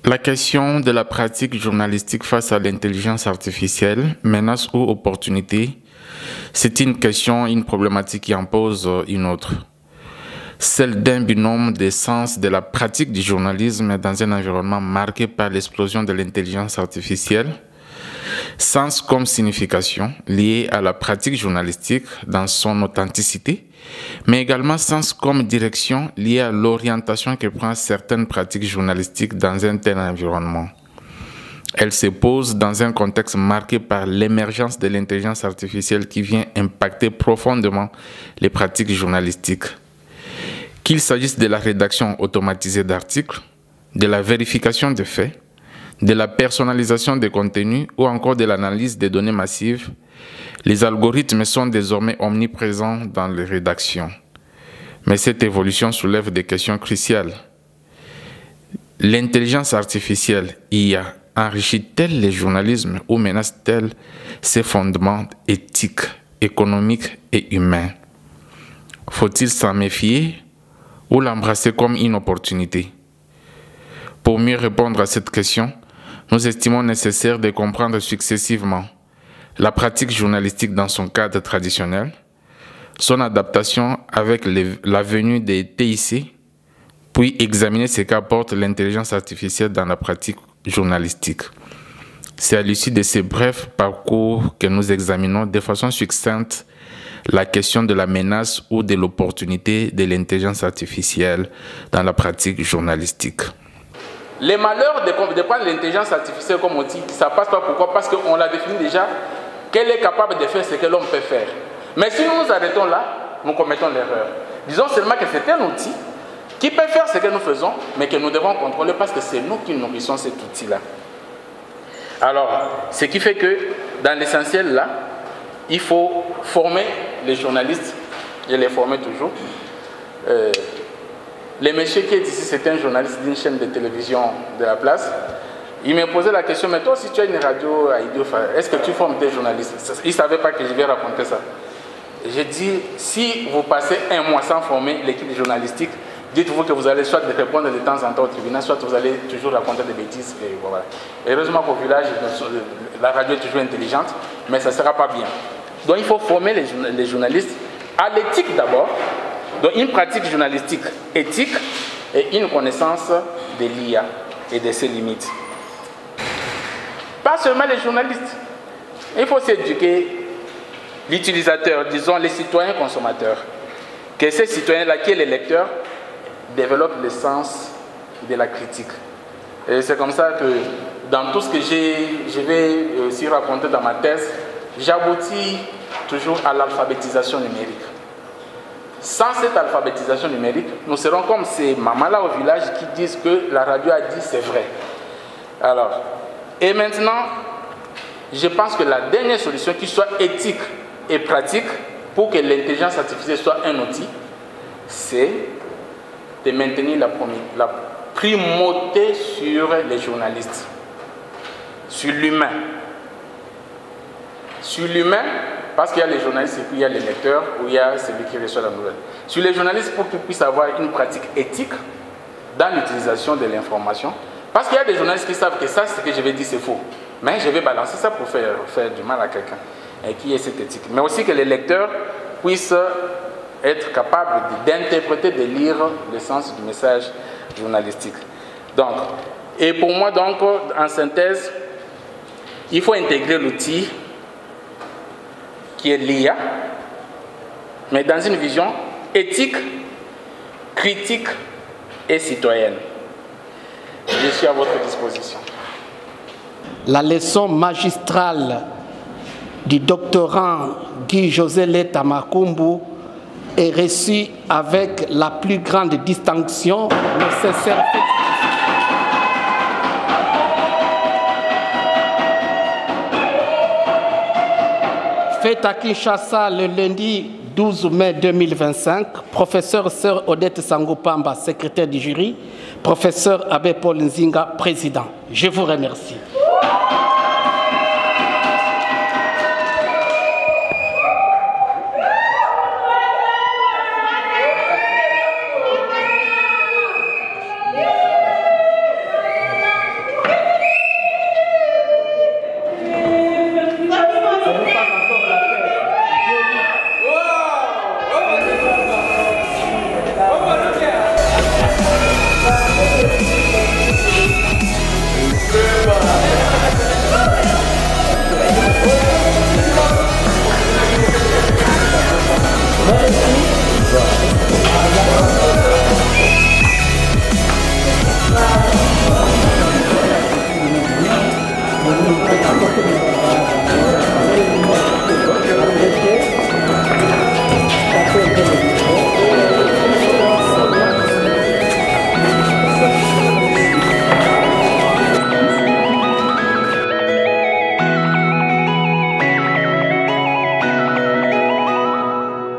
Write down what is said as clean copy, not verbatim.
La question de la pratique journalistique face à l'intelligence artificielle, menace ou opportunité, c'est une question, une problématique qui en pose une autre. Celle d'un binôme des sens de la pratique du journalisme dans un environnement marqué par l'explosion de l'intelligence artificielle, sens comme signification liée à la pratique journalistique dans son authenticité, mais également sens comme direction liée à l'orientation que prend certaines pratiques journalistiques dans un tel environnement. Elle se pose dans un contexte marqué par l'émergence de l'intelligence artificielle qui vient impacter profondément les pratiques journalistiques. Qu'il s'agisse de la rédaction automatisée d'articles, de la vérification des faits, de la personnalisation des contenus ou encore de l'analyse des données massives, les algorithmes sont désormais omniprésents dans les rédactions. Mais cette évolution soulève des questions cruciales. L'intelligence artificielle, IA, enrichit-elle le journalisme ou menace-t-elle ses fondements éthiques, économiques et humains? Faut-il s'en méfier ou l'embrasser comme une opportunité? Pour mieux répondre à cette question, nous estimons nécessaire de comprendre successivement la pratique journalistique dans son cadre traditionnel, son adaptation avec la venue des TIC, puis examiner ce qu'apporte l'intelligence artificielle dans la pratique journalistique. C'est à l'issue de ces brefs parcours que nous examinons de façon succincte la question de la menace ou de l'opportunité de l'intelligence artificielle dans la pratique journalistique. Les malheurs de prendre l'intelligence artificielle comme outil, ça passe pas pourquoi? Parce qu'on l'a défini déjà, qu'elle est capable de faire ce que l'homme peut faire. Mais si nous nous arrêtons là, nous commettons l'erreur. Disons seulement que c'est un outil qui peut faire ce que nous faisons, mais que nous devons contrôler parce que c'est nous qui nourrissons cet outil-là. Alors, ce qui fait que, dans l'essentiel là, il faut former les journalistes, et les former toujours. Le monsieur qui est ici, c'est un journaliste d'une chaîne de télévision de la place. Il m'a posé la question, mais toi, si tu as une radio à Idiofa, est-ce que tu formes des journalistes? Il ne savait pas que je vais raconter ça. J'ai dit, si vous passez un mois sans former l'équipe journalistique, dites-vous que vous allez soit répondre de temps en temps au tribunal, soit vous allez toujours raconter des bêtises. Et voilà. Heureusement qu'au village, la radio est toujours intelligente, mais ça ne sera pas bien. Donc il faut former les journalistes à l'éthique d'abord, donc une pratique journalistique éthique et une connaissance de l'IA et de ses limites. Pas seulement les journalistes. Il faut s'éduquer l'utilisateur, disons les citoyens consommateurs. Que ces citoyens-là, qui est les lecteurs, développent le sens de la critique. Et c'est comme ça que dans tout ce que je vais aussi raconter dans ma thèse, j'aboutis toujours à l'alphabétisation numérique. Sans cette alphabétisation numérique, nous serons comme ces mamans-là au village qui disent que la radio a dit c'est vrai. Alors, et maintenant, je pense que la dernière solution qui soit éthique et pratique pour que l'intelligence artificielle soit un outil, c'est de maintenir la primauté sur les journalistes, sur l'humain. Sur l'humain, parce qu'il y a les journalistes et puis il y a les lecteurs, ou il y a celui qui reçoit la nouvelle. Sur les journalistes, pour qu'ils puissent avoir une pratique éthique dans l'utilisation de l'information, parce qu'il y a des journalistes qui savent que ça, ce que je vais dire, c'est faux. Mais je vais balancer ça pour faire du mal à quelqu'un, et qui ait cette éthique. Mais aussi que les lecteurs puissent être capables d'interpréter, de lire le sens du message journalistique. Donc, et pour moi, donc, en synthèse, il faut intégrer l'outil qui est l'IA, mais dans une vision éthique, critique et citoyenne. Je suis à votre disposition. La leçon magistrale du doctorant Guy-José Leta Makumbu est reçue avec la plus grande distinction nécessaire. Fait à Kinshasa le lundi 12 mai 2025, professeur Sœur Odette Sangopamba, secrétaire du jury, professeur Abbé Paul Nzinga, président. Je vous remercie.